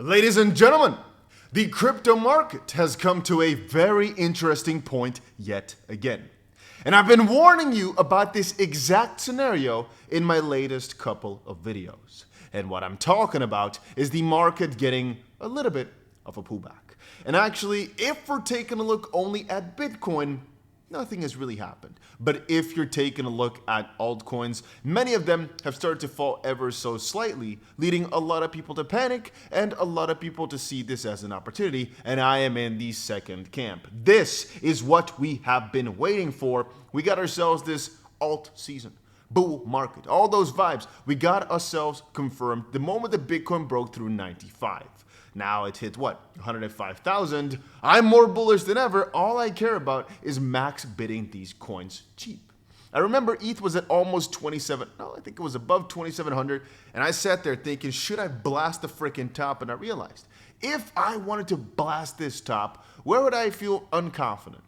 Ladies and gentlemen, the crypto market has come to a very interesting point yet again. And I've been warning you about this exact scenario in my latest couple of videos. And what I'm talking about is the market getting a little bit of a pullback. And actually, if we're taking a look only at Bitcoin, nothing has really happened. But if you're taking a look at altcoins, many of them have started to fall ever so slightly, leading a lot of people to panic and a lot of people to see this as an opportunity. And I am in the second camp. This is what we have been waiting for. We got ourselves this alt season, bull market, all those vibes. We got ourselves confirmed the moment that Bitcoin broke through 95. Now it hit what? 105,000. I'm more bullish than ever. All I care about is max bidding these coins cheap. I remember ETH was at almost 27. No, I think it was above 2,700. And I sat there thinking, should I blast the freaking top? And I realized, if I wanted to blast this top, where would I feel unconfident?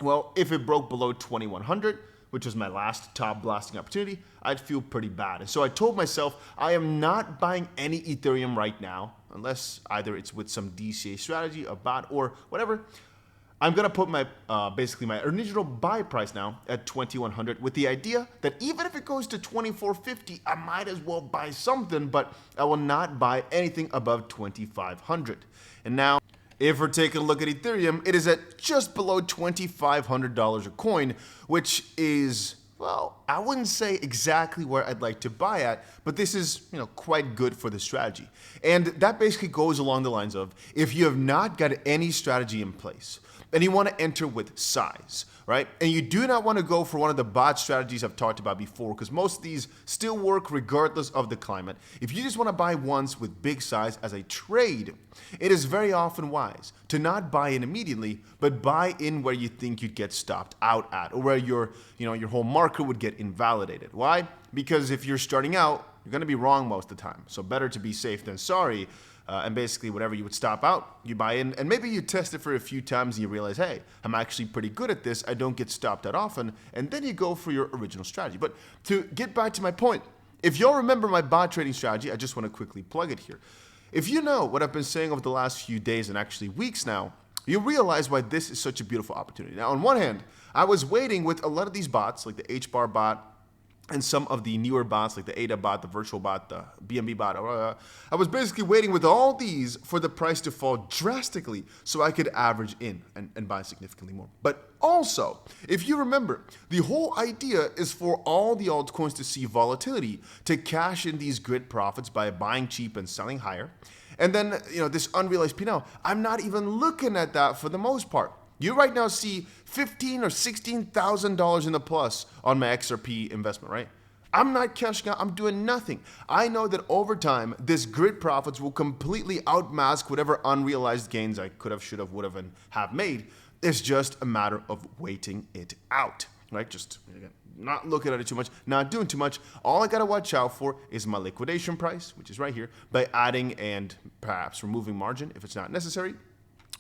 Well, if it broke below 2,100, which was my last top blasting opportunity, I'd feel pretty bad. And so I told myself, I am not buying any Ethereum right now, unless either it's with some DCA strategy, a bot, or whatever. I'm gonna put my basically my original buy price now at 2,100 with the idea that even if it goes to 2,450, I might as well buy something, but I will not buy anything above 2,500. And now, if we're taking a look at Ethereum, it is at just below $2,500 a coin, which is, well, I wouldn't say exactly where I'd like to buy at, but this is, quite good for the strategy. And that basically goes along the lines of, if you have not got any strategy in place, and you want to enter with size, right? And you do not want to go for one of the bot strategies I've talked about before, because most of these still work regardless of the climate. If you just want to buy ones with big size as a trade, it is very often wise to not buy in immediately, but buy in where you think you'd get stopped out at, or where your whole market would get invalidated. Why? Because if you're starting out, you're going to be wrong most of the time. So better to be safe than sorry. And basically, whatever you would stop out, you buy in, and maybe you test it for a few times and you realize, hey, I'm actually pretty good at this. I don't get stopped that often. And then you go for your original strategy. But to get back to my point, if y'all remember my bot trading strategy, I just want to quickly plug it here. If you know what I've been saying over the last few days and actually weeks now, you realize why this is such a beautiful opportunity. Now, on one hand, I was waiting with a lot of these bots, like the 𝗕𝗫𝗀 bot, and some of the newer bots like the ADA bot, the virtual bot, the BNB bot. I was basically waiting with all these for the price to fall drastically so I could average in and buy significantly more. But also, if you remember, the whole idea is for all the altcoins to see volatility, to cash in these grid profits by buying cheap and selling higher. And then, this unrealized P&L, I'm not even looking at that for the most part. You right now see $15,000 or $16,000 in the plus on my XRP investment, right? I'm not cashing out. I'm doing nothing. I know that over time, this grid profits will completely outmask whatever unrealized gains I could have, should have, would have, and have made. It's just a matter of waiting it out, right? Just again, not looking at it too much, not doing too much. All I got to watch out for is my liquidation price, which is right here, by adding and perhaps removing margin if it's not necessary,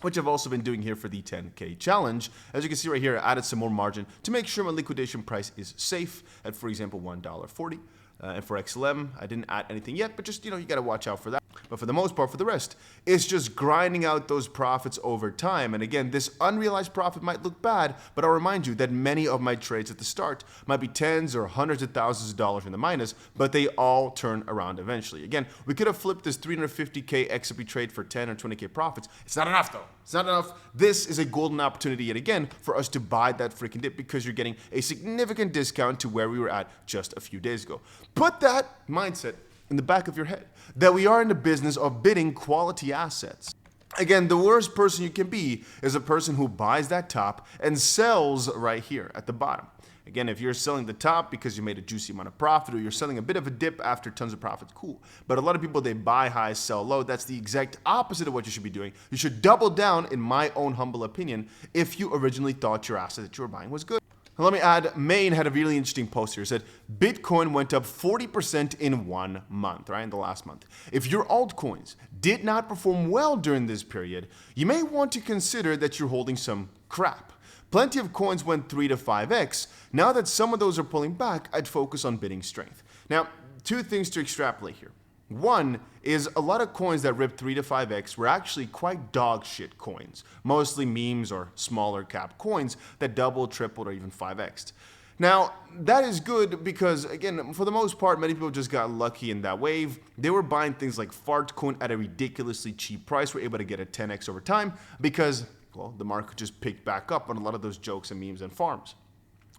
which I've also been doing here for the 10K challenge. As you can see right here, I added some more margin to make sure my liquidation price is safe at, for example, $1.40. And for XLM, I didn't add anything yet, but just, you got to watch out for that. But for the most part, for the rest, it's just grinding out those profits over time. And again, this unrealized profit might look bad, but I'll remind you that many of my trades at the start might be tens or hundreds of thousands of dollars in the minus, but they all turn around eventually. Again, we could have flipped this 350K XRP trade for 10 or 20K profits. It's not enough though. It's not enough. This is a golden opportunity yet again for us to buy that freaking dip because you're getting a significant discount to where we were at just a few days ago. Put that mindset in the back of your head that we are in the business of bidding quality assets. Again, the worst person you can be is a person who buys that top and sells right here at the bottom. Again, if you're selling the top because you made a juicy amount of profit or you're selling a bit of a dip after tons of profits, cool. But a lot of people, they buy high, sell low. That's the exact opposite of what you should be doing. You should double down, in my own humble opinion, if you originally thought your asset that you were buying was good. Now, let me add, Maine had a really interesting post here. It said, Bitcoin went up 40% in 1 month, right, in the last month. If your altcoins did not perform well during this period, you may want to consider that you're holding some crap. Plenty of coins went 3 to 5x. Now that some of those are pulling back, I'd focus on bidding strength. Now, two things to extrapolate here. One is a lot of coins that ripped 3 to 5x were actually quite dog shit coins, mostly memes or smaller cap coins that doubled, tripled, or even 5x'd. Now, that is good because, again, for the most part, many people just got lucky in that wave. They were buying things like 𝗵𝗏 at a ridiculously cheap price, were able to get a 10x over time because, well, the market just picked back up on a lot of those jokes and memes and farms.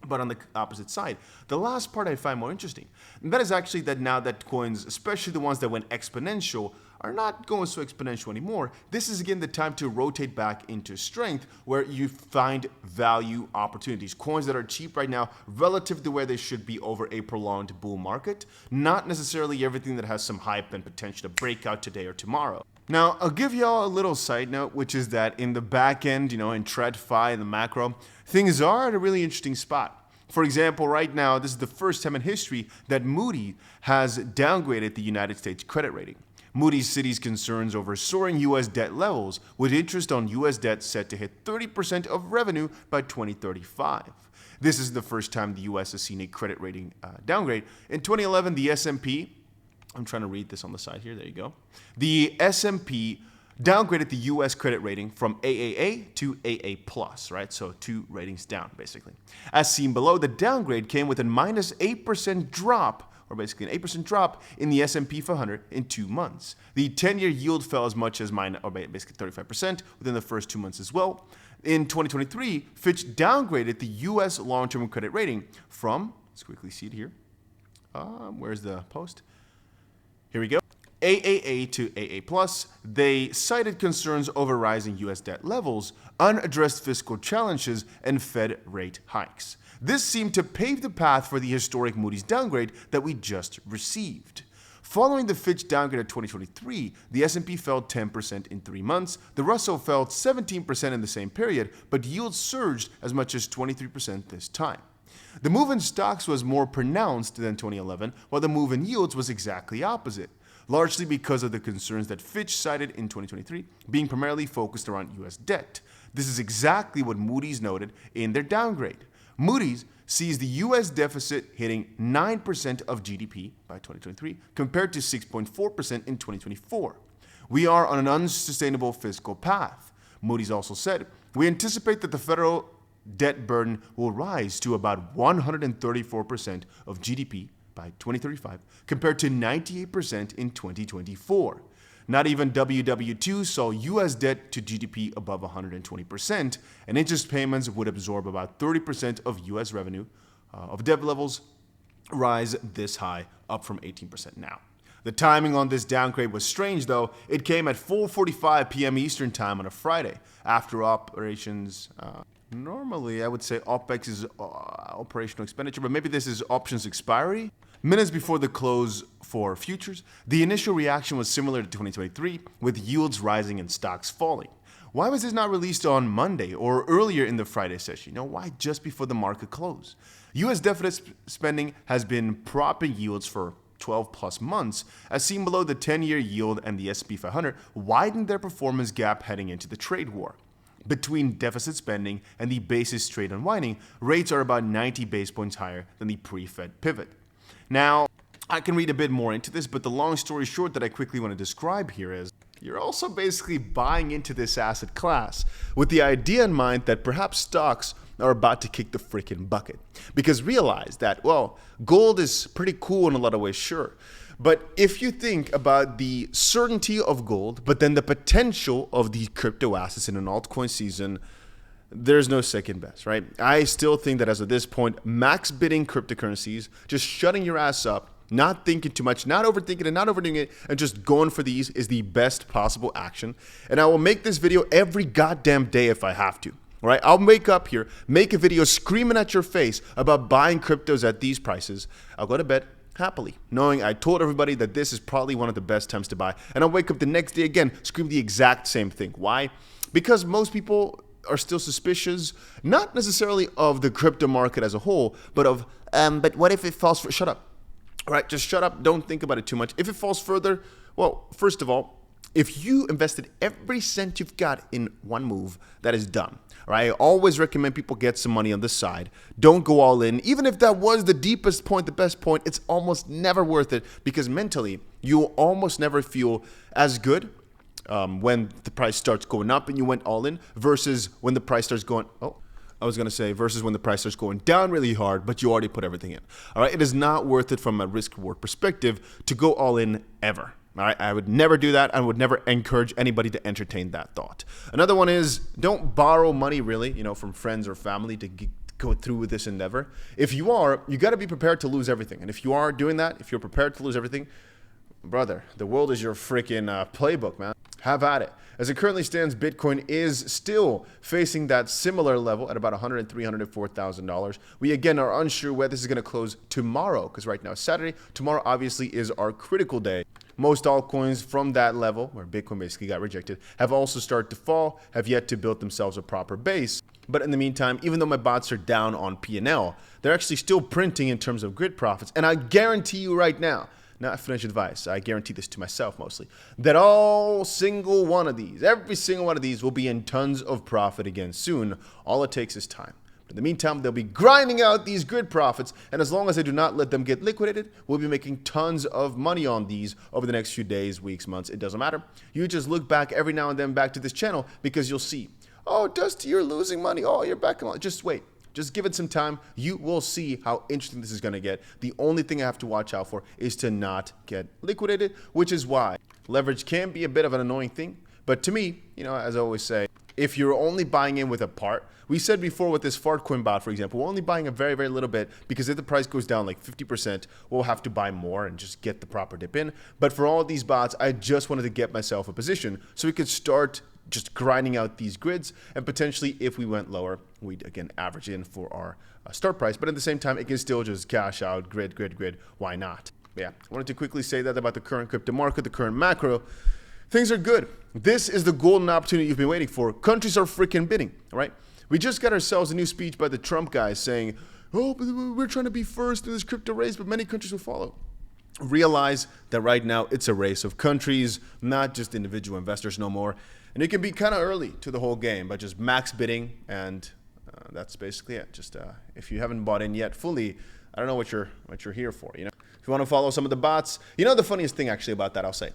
But on the opposite side, the last part I find more interesting. And that is actually that now that coins, especially the ones that went exponential, are not going so exponential anymore. This is again the time to rotate back into strength where you find value opportunities. Coins that are cheap right now relative to where they should be over a prolonged bull market. Not necessarily everything that has some hype and potential to break out today or tomorrow. Now, I'll give y'all a little side note, which is that in the back end, in TradFi and the macro, things are at a really interesting spot. For example, right now, this is the first time in history that Moody's has downgraded the United States credit rating. Moody's cites concerns over soaring U.S. debt levels, with interest on U.S. debt set to hit 30% of revenue by 2035. This is the first time the U.S. has seen a credit rating downgrade. In 2011, the S&P, I'm trying to read this on the side here, there you go. The S&P downgraded the U.S. credit rating from AAA to AA+, right? So 2 ratings down, basically. As seen below, the downgrade came with a minus 8% drop, or basically an 8% drop in the S&P 500 in 2 months. The 10-year yield fell as much as basically 35% within the first 2 months as well. In 2023, Fitch downgraded the U.S. long-term credit rating from, let's quickly see it here. Where's the post? Here we go. AAA to AA+, they cited concerns over rising U.S. debt levels, unaddressed fiscal challenges, and Fed rate hikes. This seemed to pave the path for the historic Moody's downgrade that we just received. Following the Fitch downgrade of 2023, the S&P fell 10% in 3 months, the Russell fell 17% in the same period, but yields surged as much as 23% this time. The move in stocks was more pronounced than 2011, while the move in yields was exactly opposite, largely because of the concerns that Fitch cited in 2023 being primarily focused around U.S. debt. This is exactly what Moody's noted in their downgrade. Moody's sees the U.S. deficit hitting 9% of GDP by 2023 compared to 6.4% in 2024. We are on an unsustainable fiscal path. Moody's also said, we anticipate that the federal debt burden will rise to about 134% of GDP by 2035, compared to 98% in 2024. Not even WW2 saw U.S. debt to GDP above 120%, and interest payments would absorb about 30% of U.S. revenue of debt levels rise this high, up from 18% now. The timing on this downgrade was strange, though. It came at 4:45 p.m. Eastern Time on a Friday, after operations. Normally, I would say OPEX is operational expenditure, but maybe this is options expiry. Minutes before the close for futures, the initial reaction was similar to 2023, with yields rising and stocks falling. Why was this not released on Monday or earlier in the Friday session? Why just before the market close? U.S. deficit spending has been propping yields for 12 plus months, as seen below. The 10-year yield and the S&P 500 widened their performance gap heading into the trade war. Between deficit spending and the basis trade unwinding, rates are about 90 base points higher than the pre-Fed pivot. Now, I can read a bit more into this, but the long story short that I quickly want to describe here is you're also basically buying into this asset class with the idea in mind that perhaps stocks are about to kick the freaking bucket. Because realize that, well, gold is pretty cool in a lot of ways, sure. But if you think about the certainty of gold, but then the potential of the crypto assets in an altcoin season, there's no second best, right? I still think that as of this point, max bidding cryptocurrencies, just shutting your ass up, not thinking too much, not overthinking it, not overdoing it, and just going for these is the best possible action. And I will make this video every goddamn day if I have to. All right, I'll wake up here, make a video screaming at your face about buying cryptos at these prices. I'll go to bed happily, knowing I told everybody that this is probably one of the best times to buy. And I'll wake up the next day again, scream the exact same thing. Why? Because most people are still suspicious, not necessarily of the crypto market as a whole, but of, but what if it falls shut up. All right, just shut up. Don't think about it too much. If it falls further, well, first of all, If you invested every cent you've got in one move, that is done. All right? I always recommend people get some money on the side. Don't go all in. Even if that was the deepest point, the best point, it's almost never worth it because mentally, you'll almost never feel as good when the price starts going up and you went all in versus when the price starts going, versus when the price starts going down really hard, but you already put everything in. All right? It is not worth it from a risk-reward perspective to go all in ever. All right? I would never do that. I would never encourage anybody to entertain that thought. Another one is don't borrow money really, from friends or family to go through with this endeavor. If you are, you got to be prepared to lose everything. And if you are doing that, if you're prepared to lose everything, brother, the world is your freaking playbook, man. Have at it. As it currently stands, Bitcoin is still facing that similar level at about $103,000, $104,000. We again are unsure where this is going to close tomorrow because right now it's Saturday. Tomorrow obviously is our critical day. Most altcoins from that level, where Bitcoin basically got rejected, have also started to fall, have yet to build themselves a proper base. But in the meantime, even though my bots are down on P&L, they're actually still printing in terms of grid profits. And I guarantee you right now, not financial advice, I guarantee this to myself mostly, that every single one of these will be in tons of profit again soon. All it takes is time. But in the meantime, they'll be grinding out these grid profits, and as long as I do not let them get liquidated, we'll be making tons of money on these over the next few days, weeks, months. It doesn't matter. You just look back every now and then back to this channel because you'll see, oh, Dusty, you're losing money. Oh, you're back on. Just wait. Just give it some time. You will see how interesting this is going to get. The only thing I have to watch out for is to not get liquidated, which is why leverage can be a bit of an annoying thing. But to me, as I always say, if you're only buying in with a part, we said before with this 𝗕𝗏𝗀𝗃 bot, for example, we're only buying a very, very little bit because if the price goes down like 50%, we'll have to buy more and just get the proper dip in. But for all of these bots, I just wanted to get myself a position so we could start just grinding out these grids, and potentially if we went lower, we'd again average in for our start price, but at the same time it can still just cash out grid. Why not? Yeah, I wanted to quickly say that about the current crypto market, the current macro. Things are good. This is the golden opportunity you've been waiting for. Countries are freaking bidding. All right, we just got ourselves a new speech by the Trump guy saying, oh, but we're trying to be first in this crypto race, but many countries will follow. Realize that right now it's a race of countries, not just individual investors no more. And it can be kind of early to the whole game, but just max bidding, and that's basically it. Just if you haven't bought in yet fully, I don't know what you're here for. If you want to follow some of the bots, the funniest thing actually about that, I'll say,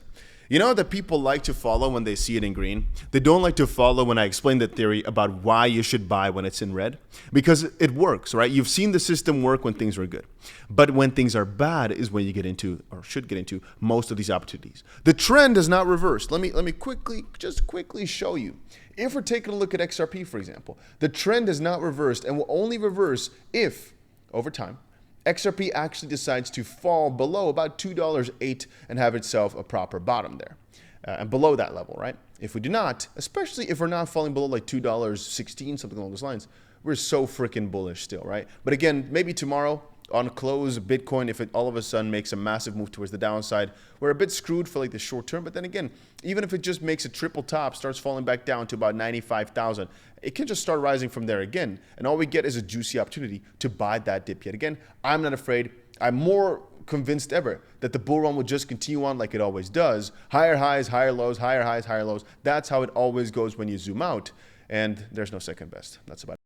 that people like to follow when they see it in green. They don't like to follow when I explain the theory about why you should buy when it's in red, because it works, right? You've seen the system work when things are good, but when things are bad is when you get into, or should get into, most of these opportunities. The trend has not reversed. Let me quickly show you. If we're taking a look at XRP, for example, the trend has not reversed and will only reverse if, over time, XRP actually decides to fall below about $2.08 and have itself a proper bottom there. And below that level, right? If we do not, especially if we're not falling below like $2.16, something along those lines, we're so freaking bullish still, right? But again, maybe tomorrow on close, Bitcoin, if it all of a sudden makes a massive move towards the downside, we're a bit screwed for like the short term. But then again, even if it just makes a triple top, starts falling back down to about 95,000, it can just start rising from there again. And all we get is a juicy opportunity to buy that dip yet again. I'm not afraid. I'm more convinced ever that the bull run will just continue on like it always does. Higher highs, higher lows, higher highs, higher lows. That's how it always goes when you zoom out. And there's no second best. That's about it.